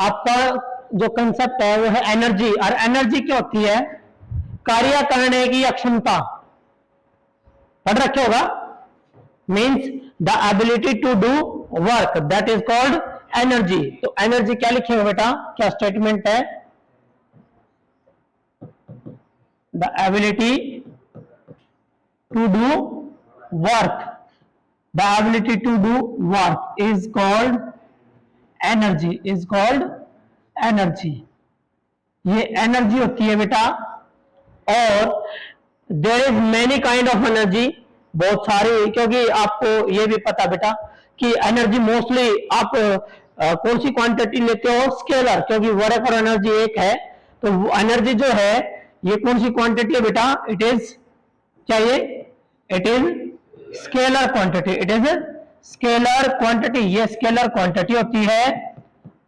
आपका जो कंसेप्ट है वो है एनर्जी, और एनर्जी क्या होती है? कार्य करने की क्षमता, पढ़ रखे होगा। Means the ability to do work, that is called energy. तो एनर्जी क्या लिखेंगे बेटा, क्या स्टेटमेंट है? The ability to do work, the ability to do work is called energy, is called energy. ये एनर्जी होती है बेटा। और there is many kind of energy, बहुत सारी, क्योंकि आपको ये भी पता बेटा कि एनर्जी मोस्टली आप कौन सी क्वांटिटी लेते हो? स्केलर, क्योंकि वर्क और एनर्जी एक है। तो एनर्जी जो है ये कौन सी क्वांटिटी है बेटा? इट इज, क्या ये? It is scalar quantity, it is scalar quantity, ये स्केलर क्वांटिटी होती है।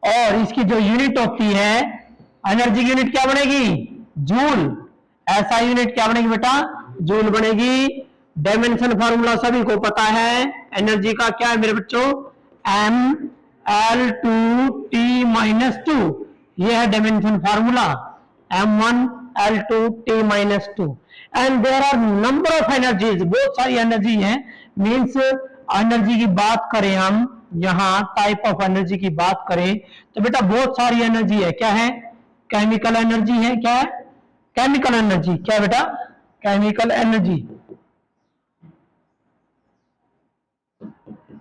और इसकी जो यूनिट होती है एनर्जी की, यूनिट क्या बनेगी? जूल। ऐसा यूनिट क्या बनेगी बेटा? जूल बनेगी। डायमेंशन फार्मूला सभी को पता है एनर्जी का, क्या है मेरे बच्चों? mL2T-2, ये है dimension formula, M1L2T-2। And there are number of energies, बहुत सारी एनर्जी है। मीन्स एनर्जी की बात करें हम, यहां टाइप ऑफ एनर्जी की बात करें तो बेटा बहुत सारी एनर्जी है। क्या है? केमिकल एनर्जी है। क्या है? Chemical energy. क्या बेटा? Chemical energy,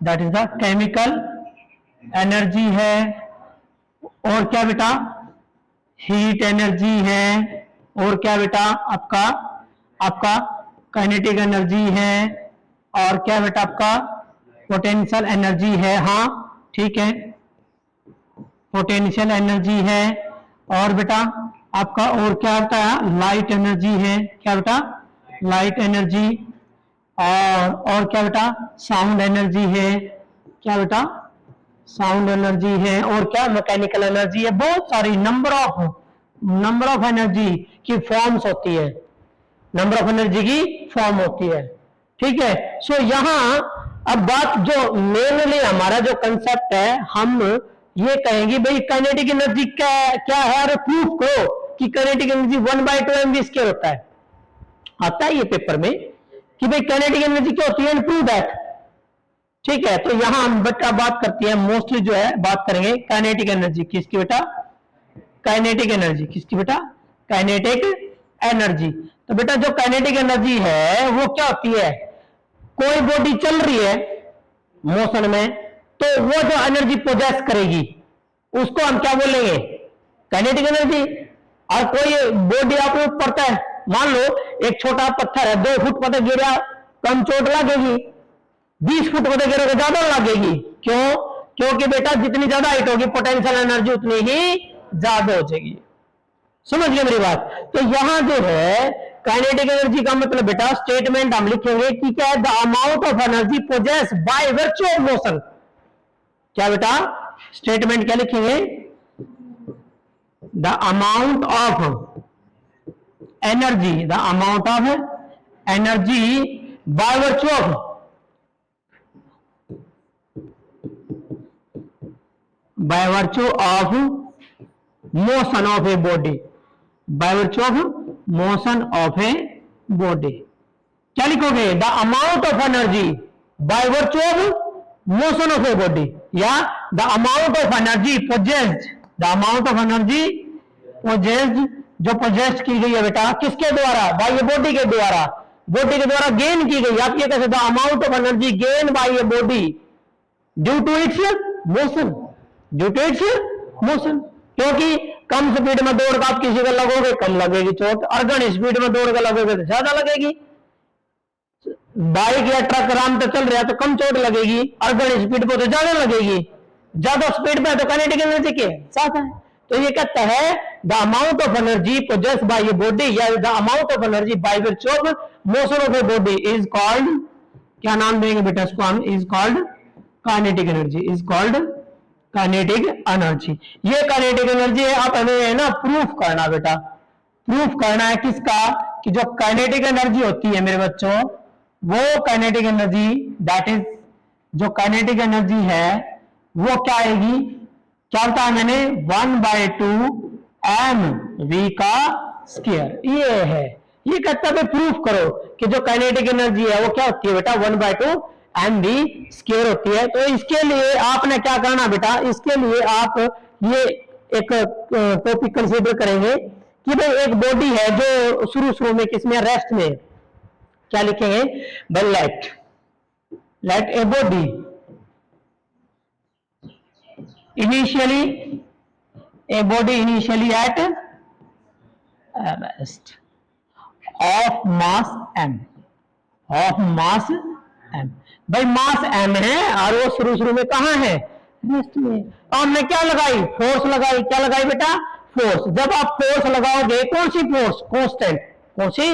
that is the chemical energy है। और क्या बेटा? हीट एनर्जी है। और क्या बेटा? आपका काइनेटिक एनर्जी है। और क्या बेटा? आपका पोटेंशियल एनर्जी है। हाँ ठीक है, पोटेंशियल एनर्जी है। और बेटा आपका और क्या होता है? लाइट एनर्जी है। क्या बेटा? Light energy. और क्या बेटा? साउंड एनर्जी है। क्या बेटा? साउंड एनर्जी है। और क्या? मैकेनिकल एनर्जी है। बहुत सारी नंबर ऑफ एनर्जी की फॉर्म्स होती है, नंबर ऑफ एनर्जी की फॉर्म होती है। ठीक है। सो यहां अब बात जो मेनली हमारा जो कंसेप्ट है, हम ये कहेंगे भाई काइनेटिक एनर्जी क्या है, और प्रूफ करो कि काइनेटिक एनर्जी 1/2 mv² होता है। आता है ये पेपर में कि भाई काइनेटिक एनर्जी क्या होती है, प्रूव दैट। ठीक है। तो यहां हम बेटा बात करते हैं, मोस्टली जो है बात करेंगे काइनेटिक एनर्जी किसकी बेटा? काइनेटिक एनर्जी किसकी बेटा? Kinetic energy. तो बेटा जो काइनेटिक एनर्जी है वो क्या होती है? कोई बॉडी चल रही है मोशन में, तो वो जो एनर्जी पोजेस करेगी उसको हम क्या बोलेंगे? Kinetic energy. और कोई बॉडी आप पड़ता है, मान लो एक छोटा पत्थर है, 2 फुट पता गिरा, कम चोट लगेगी। 20 फुट पता गिरा तो ज्यादा लगेगी। क्यों? क्योंकि बेटा जितनी ज्यादा हाइट होगी पोटेंशियल एनर्जी उतनी ही ज्यादा हो जाएगी। समझ गए मेरी बात? तो यहां जो है काइनेटिक एनर्जी का मतलब बेटा स्टेटमेंट हम लिखेंगे कि क्या है? The amount of energy possess by virtue of motion. क्या बेटा? स्टेटमेंट क्या लिखेंगे? The amount of energy, the amount of energy by virtue of motion of a body, by virtue of motion of a body. क्या लिखोगे? The amount of energy by virtue of motion of a body, या the amount of energy possessed, the amount of energy possessed, जो possessed की गई है बेटा किसके द्वारा? बाय ए बॉडी के द्वारा, बॉडी के द्वारा गेन की गई। आप ये कैसे? The amount of energy gain by a body due to its motion, due to its motion. क्योंकि कम स्पीड में दौड़ का आप किसी को लगोगे कम लगेगी चोट, और घनी स्पीड में दौड़ का लगोगे तो ज्यादा लगेगी। बाइक या ट्रक आराम से चल रहा है तो कम चोट लगेगी, और घनी स्पीड पर तो ज्यादा लगेगी। ज्यादा स्पीड पे तो काइनेटिक एनर्जी के साथ है। तो ये कहता है the amount of energy possessed by a body, या the amount of energy by virtue of motion of a body is called, क्या नाम देंगे बेटा इसको हम? Is called kinetic energy, is called kinetic energy. ये काइनेटिक एनर्जी है। आप हमें है ना प्रूफ करना बेटा, प्रूफ करना है किसका? कि जो काइनेटिक एनर्जी होती है मेरे बच्चों, वो काइनेटिक एनर्जी, दैट इज जो काइनेटिक एनर्जी है वो क्या आएगी? क्या बताया मैंने, 1/2 m v का स्क्वायर। ये है, ये कहता है प्रूफ करो कि जो काइनेटिक एनर्जी है वो क्या होती है बेटा, 1/2 m v स्क्वायर होती है। तो इसके लिए आपने क्या करना बेटा, इसके लिए आप ये एक टॉपिक कंसीडर करेंगे कि भाई एक बॉडी है जो शुरू में किसमें, रेस्ट में, क्या लिखेंगे भाई, let a body initially at rest of mass m, भाई मास m है और वो शुरू में कहां है, रेस्ट में। तो हमने क्या लगाई, फोर्स लगाई, क्या लगाई बेटा, फोर्स। जब आप फोर्स लगाओगे, कौन सी फोर्स, कांस्टेंट, कौन सी,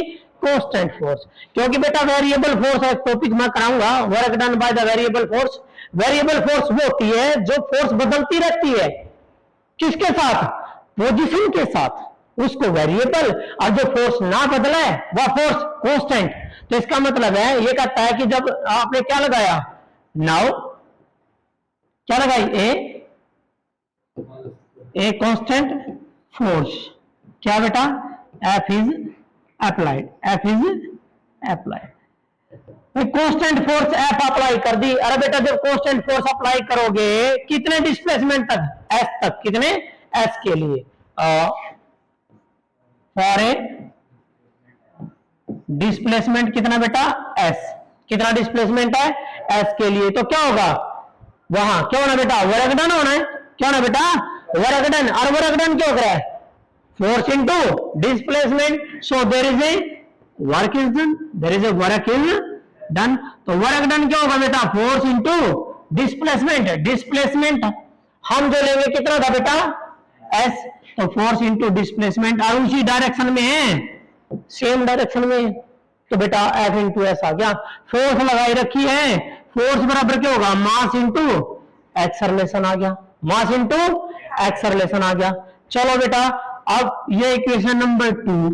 कांस्टेंट फोर्स, क्योंकि बेटा वेरिएबल फोर्स है, टॉपिक मैं कराऊंगा, work done by the variable force. Variable force वो होती है जो फोर्स बदलती रहती है, किसके साथ, पोजीशन के साथ, उसको वेरिएबल, और जो फोर्स ना बदले वह फोर्स कांस्टेंट। तो इसका मतलब है, ये कहता है कि जब आपने क्या लगाया, नाउ क्या लगाई, ए कांस्टेंट फोर्स, क्या बेटा, F is applied, constant force F apply कर दी। अरे बेटा जब कांस्टेंट फोर्स अप्लाई करोगे कितने डिस्प्लेसमेंट तक, एस तक, कितने, एस के लिए, फॉर ए डिस्प्लेसमेंट कितना बेटा, एस, कितना डिस्प्लेसमेंट है, एस के लिए। तो क्या होगा, वहां क्या होना बेटा, वर्क डन होना है, क्या होना बेटा, वर्क डन। और वर्क डन क्या हो रहा है, force into displacement, so there is a work is done, there is a work is done. तो वर्क डन क्या होगा बेटा, फोर्स इनटू डिस्प्लेसमेंट, डिस्प्लेसमेंट हम जो लेंगे कितना था बेटा, एस, तो फोर्स इनटू डिस्प्लेसमेंट, और उसी डायरेक्शन में है, सेम डायरेक्शन में, तो बेटा एफ इंटू एस आ गया। फोर्स लगाई रखी है, फोर्स बराबर क्या होगा, मास इंटू एक्सेलरेशन आ गया, मास इंटू एक्सेलरेशन आ गया। चलो बेटा अब ये इक्वेशन नंबर 2।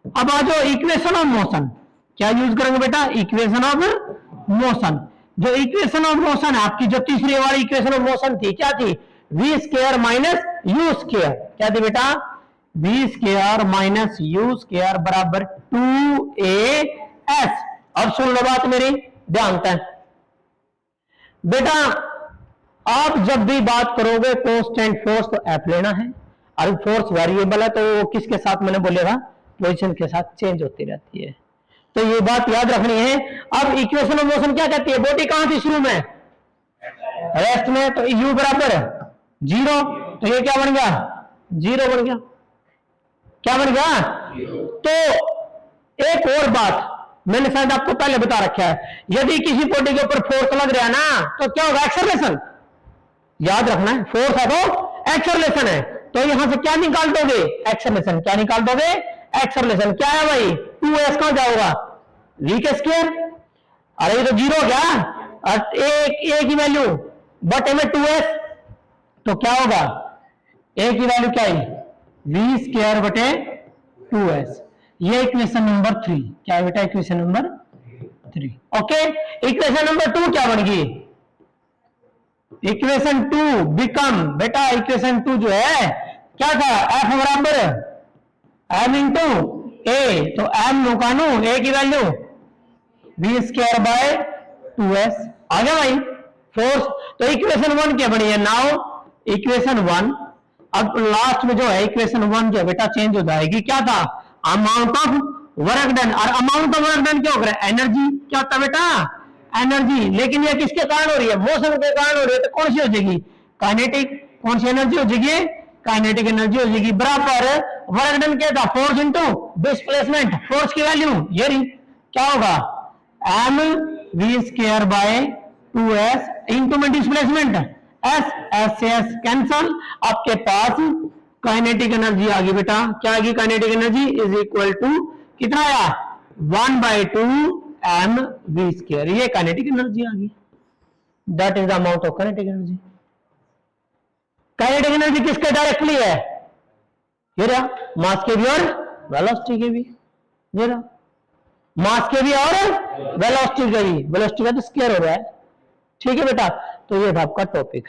अब आ जाओ इक्वेशन ऑफ मोशन, क्या यूज करेंगे बेटा, इक्वेशन ऑफ मोशन। जो इक्वेशन ऑफ मोशन है आपकी, जो तीसरी वाली इक्वेशन ऑफ मोशन थी, क्या थी, V square minus U square, क्या थी बेटा, V square minus U square बराबर 2as। अब सुन लो बात मेरी ध्यान से बेटा, आप जब भी बात करोगे कांस्टेंट फोर्स तो एफ लेना है, और फोर्स वेरिएबल है तो वो किसके साथ मैंने बोलेगा, पोजीशन के साथ चेंज होती रहती है, तो ये बात याद रखनी है। अब इक्वेशन ऑफ मोशन क्या कहती है, बॉडी कहां थी शुरू में, रेस्ट में, तो u बराबर 0, तो ये क्या बन गया, 0 बन गया, क्या बन गया। तो एक और बात मैंने शायद आपको पहले बता रखा है, यदि किसी बॉडी के ऊपर फोर्स लग रहा है ना, तो क्या होगा, एक्सेलरेशन, याद रखना है, फोर्स है तो एक्सेलरेशन है, तो यहां से क्या निकाल दोगे, एक्सेलरेशन, क्या निकाल दोगे, एक्सेलरेशन। क्या है भाई, 2s कहां जाएगा, v के स्क्वायर, अरे ये तो 0 हो गया, a की वैल्यू बटे में 2s, तो क्या होगा, a की वैल्यू क्या है, v स्क्वायर बटे 2s। ये इक्वेशन नंबर 3, क्या है बेटा, equation number 3। Okay, equation number 2 क्या बन गई, इक्वेशन 2 बिकम, बेटा इक्वेशन 2 जो है क्या था, f बराबर m इंटू ए, तो m नुकानू a की value v square by 2s आ गया भाई, फोर्स। तो इक्वेशन 1 क्या बनी है, नाउ इक्वेशन 1। अब लास्ट में जो है इक्वेशन 1 जो बेटा चेंज हो जाएगी, क्या था, अमाउंट ऑफ वर्क डन, और अमाउंट ऑफ वर्क डन क्या हो रहा है, एनर्जी, क्या होता है बेटा, एनर्जी। लेकिन ये किसके कारण हो रही है, मोशन के कारण हो रही है, तो कौन सी हो जाएगी, काइनेटिक, कौन सी एनर्जी हो जाएगी, काइनेटिक एनर्जी हो जाएगी, बराबर वर्क डन क्या था, फोर्स इनटू डिस्प्लेसमेंट, फोर्स की वैल्यू ये रही, क्या होगा, m v square by 2s into में डिस्प्लेसमेंट s से s कैंसल, आपके पास काइनेटिक एनर्जी आ गई बेटा, क्या आ गई, kinetic energy is equal to कितना आया, 1/2 m v स्क्वायर, ये काइनेटिक एनर्जी आ गई, that is the amount of kinetic energy. Kinetic energy किसके डायरेक्टली है, ये रहा, मास के भी और वेलोसिटी के भी, ये रहा, मास के भी और वेलोसिटी का भी, वेलोसिटी का तो स्क्वायर हो रहा है, ठीक है बेटा। तो ये था आपका टॉपिक।